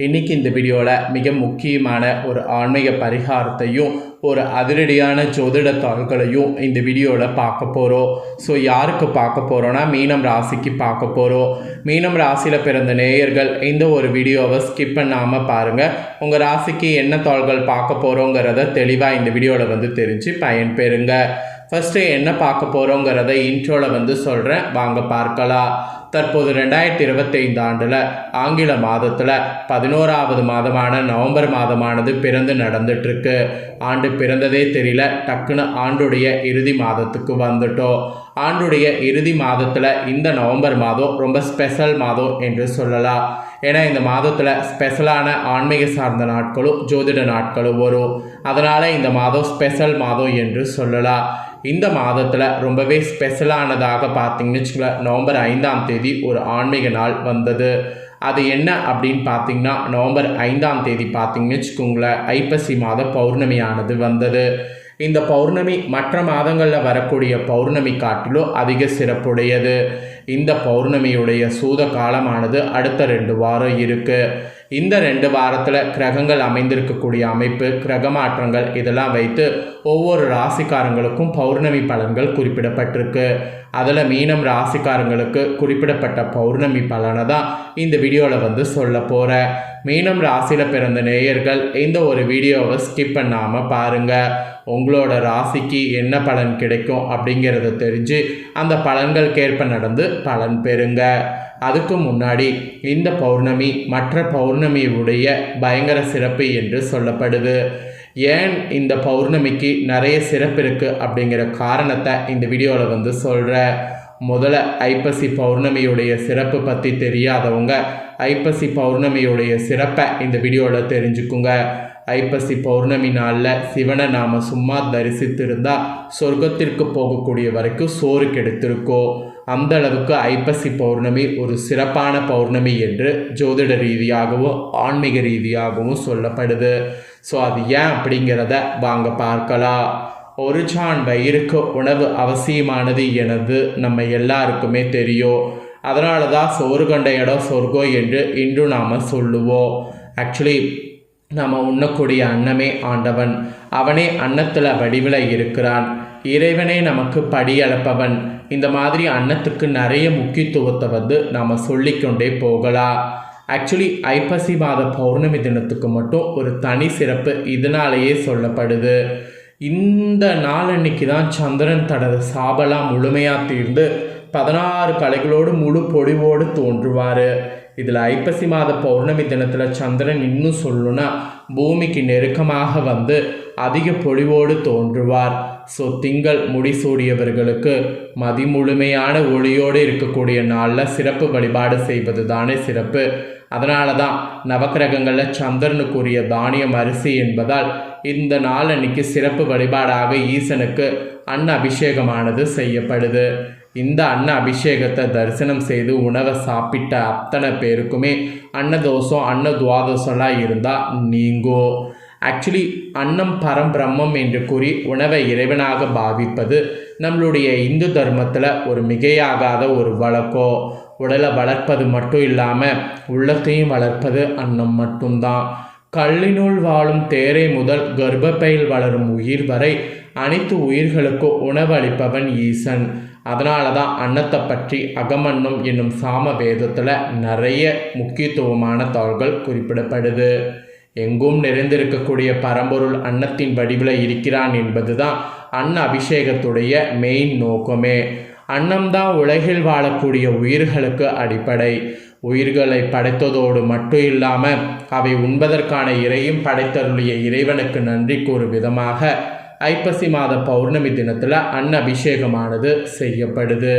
இன்றைக்கி இந்த வீடியோவில் மிக முக்கியமான ஒரு ஆன்மீக பரிகாரத்தையும் ஒரு அதிரடியான ஜோதிட தாள்களையும் இந்த வீடியோவில் பார்க்க போகிறோம். ஸோ யாருக்கு பார்க்க போகிறோன்னா மீனம் ராசிக்கு பார்க்க போகிறோம். மீனம் ராசியில் பிறந்த நேயர்கள் இந்த ஒரு வீடியோவை ஸ்கிப் பண்ணாமல் பாருங்கள். உங்கள் ராசிக்கு என்ன தாள்கள் பார்க்க போகிறோங்கிறத தெளிவாக இந்த வீடியோவில் தெரிஞ்சு பயன்பெறுங்க. ஃபஸ்ட்டு என்ன பார்க்க போகிறோங்கிறத இன்ட்ரோவில் சொல்கிறேன், வாங்க பார்க்கலாம். தற்போது 2025 ஆண்டில் ஆங்கில மாதத்தில் 11வது மாதமான நவம்பர் மாதமானது பிறந்து நடந்துட்டுருக்கு. ஆண்டு பிறந்ததே தெரியல, டக்குன்னு ஆண்டுடைய இறுதி மாதத்துக்கு வந்துட்டோம். ஆண்டுடைய இறுதி மாதத்தில் இந்த நவம்பர் மாதம் ரொம்ப ஸ்பெஷல் மாதம் என்று சொல்லலாம். ஏன்னா இந்த மாதத்தில் ஸ்பெஷலான ஆன்மீக சார்ந்த நாட்களும் ஜோதிட நாட்களும் வரும். அதனால் இந்த மாதம் ஸ்பெஷல் மாதம் என்று சொல்லலாம். இந்த மாதத்தில் ரொம்பவே ஸ்பெஷலானதாக பார்த்தீங்கன்னு வச்சுக்கோங்களேன், நவம்பர் 5ஆம் தேதி ஒரு ஆன்மீக நாள் வந்தது. அது என்ன அப்படின்னு பார்த்தீங்கன்னா, நவம்பர் 5ஆம் தேதி பார்த்தீங்கன்னு வச்சுக்கோங்களேன், ஐப்பசி மாத பௌர்ணமியானது வந்தது. இந்த பௌர்ணமி மற்ற மாதங்களில் வரக்கூடிய பௌர்ணமி காட்டிலும் அதிக சிறப்புடையது. இந்த பௌர்ணமியுடைய சூத காலமானது அடுத்த 2 வாரம் இருக்குது. இந்த 2 வாரத்தில் கிரகங்கள் அமைந்திருக்கக்கூடிய அமைப்பு, கிரக மாற்றங்கள் இதெல்லாம் வைத்து ஒவ்வொரு ராசிக்காரங்களுக்கும் பௌர்ணமி பலன்கள் குறிப்பிடப்பட்டிருக்கு. அதில் மீனம் ராசிக்காரங்களுக்கு குறிப்பிடப்பட்ட பௌர்ணமி பலனை தான் இந்த வீடியோவில் சொல்ல போகிறேன். மீனம் ராசியில் பிறந்த நேயர்கள் இந்த ஒரு வீடியோவை ஸ்கிப் பண்ணாமல் பாருங்கள். உங்களோட ராசிக்கு என்ன பலன் கிடைக்கும் அப்படிங்கிறத தெரிஞ்சு அந்த பலன்களுக்கேற்ப நடந்து பலன் பெறுங்க. அதுக்கு முன்னாடி இந்த பௌர்ணமி மற்ற பௌர்ணமியுடைய பயங்கர சிறப்பு என்று சொல்லப்படுது. ஏன் இந்த பௌர்ணமிக்கு நிறைய சிறப்பு இருக்குது அப்படிங்கிற காரணத்தை இந்த வீடியோவில் சொல்கிறேன். முதல்ல ஐப்பசி பௌர்ணமியுடைய சிறப்பு பற்றி தெரியாதவங்க ஐப்பசி பௌர்ணமியுடைய சிறப்பை இந்த வீடியோவில் தெரிஞ்சுக்குங்க. ஐப்பசி பௌர்ணமி நாளில் சிவனை நாம் சும்மா தரிசித்திருந்தால் சொர்க்கத்திற்கு போகக்கூடிய வரைக்கும் சோறு கெடுத்திருக்கோம். அந்த அளவுக்கு ஐப்பசி பௌர்ணமி ஒரு சிறப்பான பௌர்ணமி என்று ஜோதிட ரீதியாகவும் ஆன்மீக ரீதியாகவும் சொல்லப்படுது. ஸோ அது ஏன் அப்படிங்கிறத வாங்க பார்க்கலாம். ஒரு சான் வயிறுக்கு உணவு அவசியமானது எனது நம்ம எல்லாருக்குமே தெரியும். அதனால தான் சோறு கண்ட இடம் சொர்க்கம் என்று இன்று நாம் சொல்லுவோம். ஆக்சுவலி நம்ம உண்ணக்கூடிய அன்னமே ஆண்டவன். அவனே அன்னத்தில் வடிவில் இருக்கிறான். இறைவனே நமக்கு படி அளப்பவன். இந்த மாதிரி அன்னத்துக்கு நிறைய முக்கியத்துவத்தை நாம் சொல்லிக்கொண்டே போகலாம். ஆக்சுவலி ஐப்பசி மாத பௌர்ணமி தினத்துக்கு மட்டும் ஒரு தனி சிறப்பு இதனாலேயே சொல்லப்படுது. இந்த நாளன்னைக்கு தான் சந்திரன் தனது சாபலாம் முழுமையாக தீர்ந்து 16 கலைகளோடு முழு பொடிவோடு தோன்றுவார். இதில் ஐப்பசி மாத பௌர்ணமி தினத்தில் சந்திரன் இன்னும் சொல்லணும்னா பூமிக்கு நெருக்கமாக வந்து அதிக பொழிவோடு தோன்றுவார். ஸோ திங்கள் முடிசூடியவர்களுக்கு மதிமுழுமையான ஒளியோடு இருக்கக்கூடிய நாளில் சிறப்பு வழிபாடு செய்வது தானே சிறப்பு. அதனால தான் நவக்கிரகங்களில் சந்திரனுக்குரிய தானியம் அரிசி என்பதால் இந்த நாள் அன்னைக்கு சிறப்பு வழிபாடாக ஈசனுக்கு அன்ன அபிஷேகமானது செய்யப்படுது. இந்த அன்ன அபிஷேகத்தை தரிசனம் செய்து உணவை சாப்பிட்ட அத்தனை பேருக்குமே அன்னதோஷம் அன்ன துவாதோஷம்லாம் இருந்தால் நீங்கும். ஆக்சுவலி அன்னம் பரம்பிரம்மம் என்று கூறி உணவை இறைவனாக பாவிப்பது நம்மளுடைய இந்து தர்மத்தில் ஒரு மிகையாகாத ஒரு வழக்கம். உடலை வளர்ப்பது மட்டும் இல்லாமல் உள்ளத்தையும் வளர்ப்பது அன்னம் மட்டும்தான். கல்லினுள் வாழும் தேரை முதல் கர்ப்பப்பையில் வளரும் உயிர் வரை அனைத்து உயிர்களுக்கும் உணவு அளிப்பவன் ஈசன். அதனால தான் அன்னத்தை பற்றி அகமன்னம் என்னும் சாம வேதத்தில் நிறைய முக்கியத்துவமான தாள்கள் குறிப்பிடப்படுது. எங்கும் நிறைந்திருக்கக்கூடிய பரம்பொருள் அன்னத்தின் வடிவில் இருக்கிறான் என்பது தான் அன்ன அபிஷேகத்துடைய மெயின் நோக்கமே. அன்னம்தான் உலகில் வாழக்கூடிய உயிர்களுக்கு அடிப்படை. உயிர்களை படைத்ததோடு மட்டும் இல்லாமல் அவை உண்பதற்கான இறையும் படைத்தருளிய இறைவனுக்கு நன்றி கூறும் விதமாக ஐப்பசி மாத பௌர்ணமி தினத்தில் அன்ன அபிஷேகமானது செய்யப்படுது.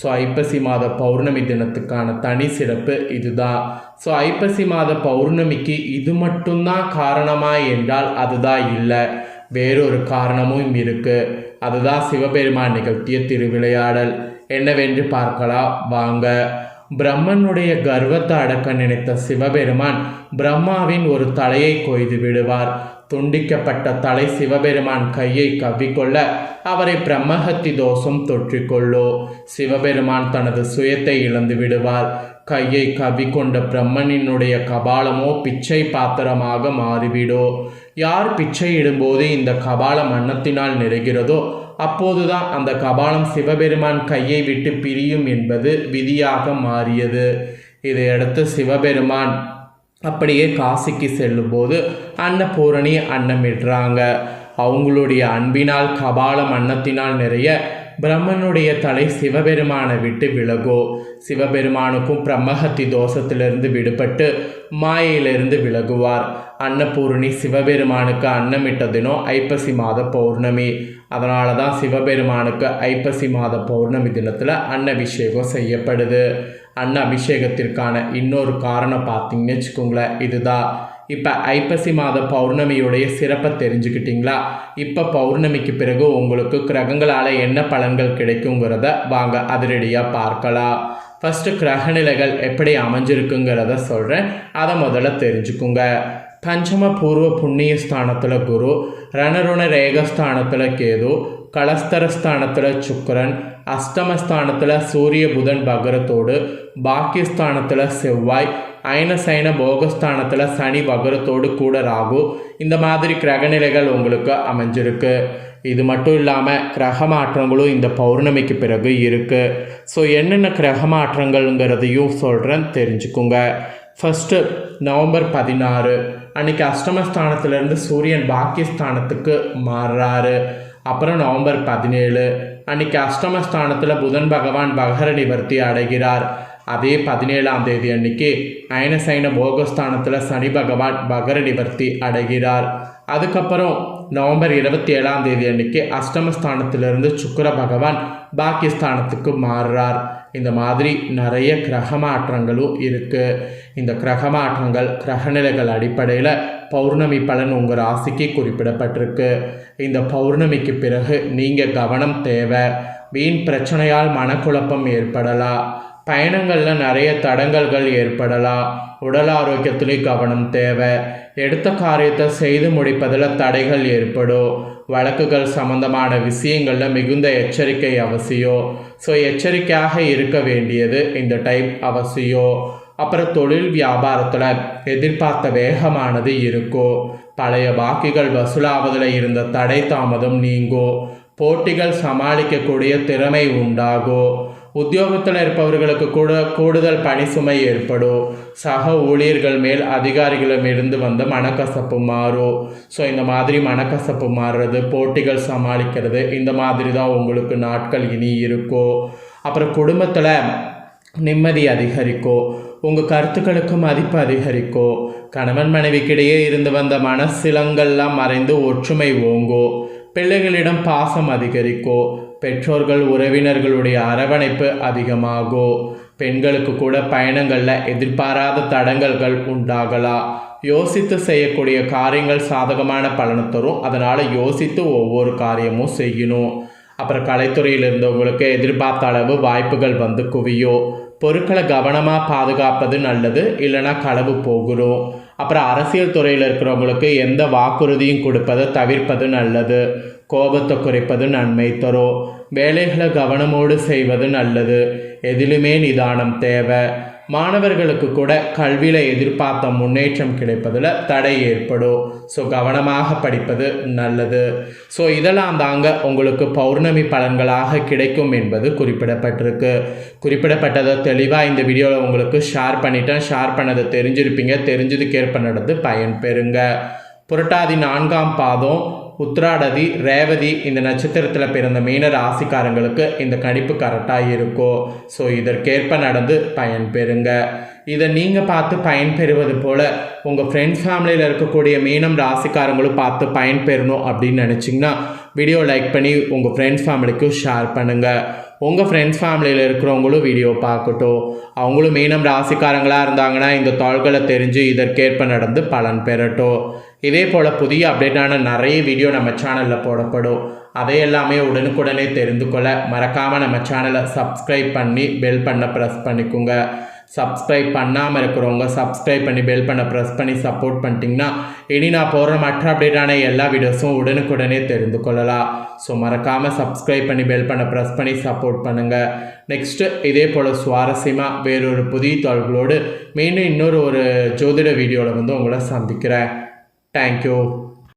ஸோ ஐப்பசி மாத பௌர்ணமி தினத்துக்கான தனி சிறப்பு இதுதான். ஸோ ஐப்பசி மாத பௌர்ணமிக்கு இது மட்டும்தான் காரணமா என்றால் அதுதான் இல்லை, வேறொரு காரணமும் இருக்குது. அதுதான் சிவபெருமான் நிகழ்த்திய திருவிளையாடல். என்னவென்று பார்க்கலாம் வாங்க. பிரம்மனுடைய கர்வத்தை அடக்க நினைத்த சிவபெருமான் பிரம்மாவின் ஒரு தலையை கொய்து விடுவார். துண்டிக்கப்பட்ட தலை சிவபெருமான் கையை கவ்விக்கொள்ள அவரை பிரம்மஹத்தி தோஷம் தொற்றிக்கொள்ளோ. சிவபெருமான் தனது சுயத்தை இழந்து விடுவார். கையை கவ்விக்கொண்ட பிரம்மனினுடைய கபாலமோ பிச்சை பாத்திரமாக மாறிவிடோ. யார் பிச்சை இடும்போது இந்த கபாலம் அன்னத்தினால் நிறைகிறதோ அப்போதுதான் அந்த கபாலம் சிவபெருமான் கையை விட்டு பிரியும் என்பது விதியாக மாறியது. இதையடுத்து சிவபெருமான் அப்படியே காசிக்கு செல்லும்போது அன்னபூரணி அன்னமிடுறாங்க. அவங்களுடைய அன்பினால் கபாலம் அன்னத்தினால் நிறைய பிரம்மனுடைய தலை சிவபெருமானை விட்டு விலகோ. சிவபெருமானுக்கும் பிரம்மஹத்தி தோஷத்திலிருந்து விடுபட்டு மாயையிலிருந்து விலகுவார். அன்னபூரணி சிவபெருமானுக்கு அன்னமிட்ட தினம் ஐப்பசி மாத பௌர்ணமி. அதனால தான் சிவபெருமானுக்கு ஐப்பசி மாத பௌர்ணமி தினத்தில் அன்னபிஷேகம் செய்யப்படுது. அன்ன அபிஷேகத்திற்கான இன்னொரு காரணம் பார்த்தீங்கன்னு வச்சுக்கோங்களேன், இதுதான். இப்போ ஐப்பசி மாத பௌர்ணமியுடைய சிறப்பை தெரிஞ்சுக்கிட்டிங்களா? இப்போ பௌர்ணமிக்கு பிறகு உங்களுக்கு கிரகங்களால் என்ன பலன்கள் கிடைக்குங்கிறத வாங்க அதிரடியாக பார்க்கலாம். ஃபஸ்ட்டு கிரகநிலைகள் எப்படி அமைஞ்சிருக்குங்கிறத சொல்கிறேன், அதை முதல்ல தெரிஞ்சுக்குங்க. பஞ்சம பூர்வ புண்ணிய ஸ்தானத்தில் குரு, ரணருண ரேகஸ்தானத்தில் கேது, கலஸ்தரஸ்தானத்தில் சுக்கிரன், அஷ்டமஸ்தானத்தில் சூரிய புதன் பகரத்தோடு, பாக்கியஸ்தானத்தில் செவ்வாய், அயனசைன போகஸ்தானத்தில் சனி வகரத்தோடு கூட ராகு. இந்த மாதிரி கிரகநிலைகள் உங்களுக்கு அமைஞ்சிருக்கு. இது மட்டும் இல்லாமல் கிரக மாற்றங்களும் இந்த பௌர்ணமிக்கு பிறகு இருக்குது. ஸோ என்னென்ன கிரக மாற்றங்கள்ங்கிறதையும் சொல்கிறேன், தெரிஞ்சுக்குங்க. ஃபஸ்ட்டு நவம்பர் 16 அன்றைக்கி அஷ்டமஸ்தானத்திலேருந்து சூரியன் பாக்கியஸ்தானத்துக்கு மாறுறாரு. அப்புறம் நவம்பர் 17 அன்றைக்கி அஷ்டமஸ்தானத்தில் புதன் பகவான் பகர நிவர்த்தி அடைகிறார். அதே 17ஆம் தேதி அன்னைக்கு அயனசைன போகஸ்தானத்தில் சனி பகவான் பகர நிவர்த்தி அடைகிறார். அதுக்கப்புறம் நவம்பர் 27ஆம் தேதி அன்னைக்கு அஷ்டமஸ்தானத்திலிருந்து சுக்கிர பகவான் பாக்கியஸ்தானத்துக்கு மாறுறார். இந்த மாதிரி நிறைய கிரக மாற்றங்களும் இருக்குது. இந்த கிரக மாற்றங்கள் கிரகநிலைகள் அடிப்படையில் பௌர்ணமி பலன் உங்கள் ராசிக்கு குறிப்பிடப்பட்டிருக்கு. இந்த பௌர்ணமிக்கு பிறகு நீங்கள் கவனம் தேவை. வீண் பிரச்சனையால் மனக்குழப்பம் ஏற்படலாம். பயணங்களில் நிறைய தடங்கல்கள் ஏற்படலாம். உடல் ஆரோக்கியத்திலே கவனம் தேவை. எடுத்த காரியத்தை செய்து முடிப்பதில் தடைகள் ஏற்படும். வழக்குகள் சம்பந்தமான விஷயங்களில் மிகுந்த எச்சரிக்கை அவசியம். ஸோ எச்சரிக்கையாக இருக்க வேண்டியது இந்த டைம் அவசியம். அப்புறம் தொழில் வியாபாரத்தில் எதிர்பார்த்த வேகமானது இருக்கும். பழைய பாக்கிகள் வசூலாவதில் இருந்த தடை தாமதம் நீங்கும். போட்டிகள் சமாளிக்கக்கூடிய திறமை உண்டாகும். உத்தியோகத்தில் இருப்பவர்களுக்கு கூட கூடுதல் பணி சுமை ஏற்படும். சக ஊழியர்கள் மேல் அதிகாரிகளிடமிருந்து வந்த மனக்கசப்பு மாறும். ஸோ இந்த மாதிரி மனக்கசப்பு மாறுறது, போட்டிகள் சமாளிக்கிறது, இந்த மாதிரி தான் உங்களுக்கு நாட்கள் இனி இருக்கும். அப்புறம் குடும்பத்தில் நிம்மதி அதிகரிக்கும். உங்கள் கருத்துக்களுக்கு மதிப்பு அதிகரிக்கும். கணவன் மனைவிக்கிடையே இருந்து வந்த மனசிலங்கள்லாம் மறைந்து ஒற்றுமை ஓங்கும். பிள்ளைகளிடம் பாசம் அதிகரிக்கும். பெற்றோர்கள் உறவினர்களுடைய அரவணைப்பு அதிகமாகும். பெண்களுக்கு கூட பயணங்களில் எதிர்பாராத தடங்கல்கள் உண்டாகலாம். யோசித்து செய்யக்கூடிய காரியங்கள் சாதகமான பலனை தரும். அதனால் யோசித்து ஒவ்வொரு காரியமும் செய்யணும். அப்புறம் கலைத்துறையில் இருந்தவங்களுக்கு எதிர்பார்த்த அளவு வாய்ப்புகள் வந்து குவியும். பொருட்களை கவனமாக பாதுகாப்பது நல்லது, இல்லைனா களவு போகிறோம். அப்புறம் அரசியல் துறையில் இருக்கிறவங்களுக்கு எந்த வாக்குறுதியும் கொடுப்பதை தவிர்ப்பது நல்லது. கோபத்தை குறைப்பது நன்மை தரும். வேலைகளை கவனமோடு செய்வது நல்லது. எதிலுமே நிதானம் தேவை. மாணவர்களுக்கு கூட கல்வியில் எதிர்பார்த்த முன்னேற்றம் கிடைப்பதில் தடை ஏற்படும். ஸோ கவனமாக படிப்பது நல்லது. ஸோ இதெல்லாம் தாங்க உங்களுக்கு பௌர்ணமி பலன்களாக கிடைக்கும் என்பது குறிப்பிடப்பட்டிருக்கு. குறிப்பிடப்பட்டதை தெளிவாக இந்த வீடியோவில் உங்களுக்கு ஷேர் பண்ணிட்டேன். ஷேர் பண்ணதை தெரிஞ்சிருப்பீங்க. தெரிஞ்சதுக்கேற்ப நடந்து பயன் பெறுங்க. புரட்டாதி 4ஆம் பாதம், உத்திராடதி, ரேவதி இந்த நட்சத்திரத்தில் பிறந்த மீன ராசிக்காரங்களுக்கு இந்த கணிப்பு கரெக்டாக இருக்கும். ஸோ இதற்கேற்ப நடந்து பயன் பெறுங்க. இதை நீங்கள் பார்த்து பயன்பெறுவது போல் உங்கள் ஃப்ரெண்ட்ஸ் ஃபேமிலியில் இருக்கக்கூடிய மீனம் ராசிக்காரங்களும் பார்த்து பயன்பெறணும் அப்படின்னு நினச்சிங்கன்னா வீடியோ லைக் பண்ணி உங்கள் ஃப்ரெண்ட்ஸ் ஃபேமிலிக்கும் ஷேர் பண்ணுங்கள். உங்கள் ஃப்ரெண்ட்ஸ் ஃபேமிலியில் இருக்கிறவங்களும் வீடியோ பார்க்கட்டும். அவங்களும் மீனம் ராசிக்காரங்களாக இருந்தாங்கன்னா இந்த தாள்களை தெரிஞ்சு இதற்கேற்ப நடந்து பலன் பெறட்டும். இதே போல் புதிய அப்டேட்டான நிறைய வீடியோ நம்ம சேனலில் போடப்படும். அதையெல்லாமே உடனுக்குடனே தெரிந்து கொள்ள மறக்காமல் நம்ம சேனலை சப்ஸ்கிரைப் பண்ணி பெல் பண்ண ப்ரெஸ் பண்ணிக்கோங்க. சப்ஸ்கிரைப் பண்ணாமல் இருக்கிறவங்க சப்ஸ்கிரைப் பண்ணி பெல் பண்ண ப்ரெஸ் பண்ணி சப்போர்ட் பண்ணிட்டீங்கன்னா இனி நான் போடுற மற்ற அப்டேட்டான எல்லா வீடியோஸும் உடனுக்குடனே தெரிந்து கொள்ளலாம். ஸோ மறக்காமல் சப்ஸ்கிரைப் பண்ணி பெல் பண்ண ப்ரெஸ் பண்ணி சப்போர்ட் பண்ணுங்கள். நெக்ஸ்ட்டு இதே போல் சுவாரஸ்யமாக வேறொரு புதிய தகவல்களோடு மீண்டும் இன்னொரு ஜோதிட வீடியோவில் உங்களை சந்திக்கிறேன். தேங்க்யூ.